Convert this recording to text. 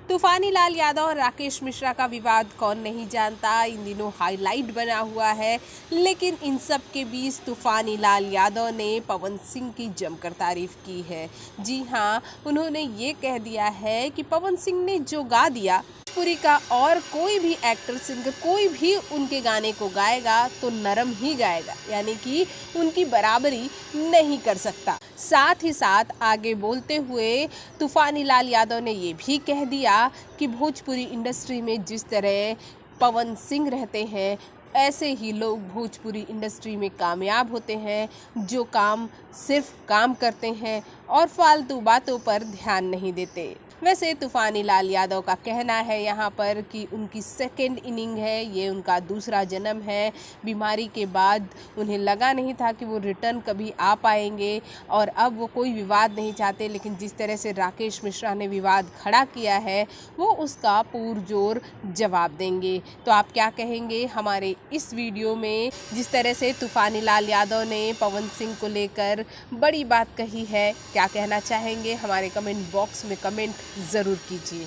तूफानी लाल यादव और राकेश मिश्रा का विवाद कौन नहीं जानता, इन दिनों हाईलाइट बना हुआ है। लेकिन इन सब के बीच तूफानी लाल यादव ने पवन सिंह की जमकर तारीफ की है। जी हाँ, उन्होंने ये कह दिया है कि पवन सिंह ने जो गा दिया, भोजपुरी का और कोई भी एक्टर सिंगर कोई भी उनके गाने को गाएगा तो नरम ही गाएगा, यानी कि उनकी बराबरी नहीं कर सकता। साथ ही साथ आगे बोलते हुए तूफानी लाल यादव ने ये भी कह दिया कि भोजपुरी इंडस्ट्री में जिस तरह पवन सिंह रहते हैं, ऐसे ही लोग भोजपुरी इंडस्ट्री में कामयाब होते हैं, जो काम सिर्फ काम करते हैं और फालतू बातों पर ध्यान नहीं देते। वैसे तूफानी लाल यादव का कहना है यहाँ पर कि उनकी सेकेंड इनिंग है, ये उनका दूसरा जन्म है। बीमारी के बाद उन्हें लगा नहीं था कि वो रिटर्न कभी आ पाएंगे और अब वो कोई विवाद नहीं चाहते, लेकिन जिस तरह से राकेश मिश्रा ने विवाद खड़ा किया है वो उसका पुरजोर जवाब देंगे। तो आप क्या कहेंगे हमारे इस वीडियो में, जिस तरह से तूफानी लाल यादव ने पवन सिंह को लेकर बड़ी बात कही है, क्या कहना चाहेंगे? हमारे कमेंट बॉक्स में कमेंट ज़रूर कीजिए।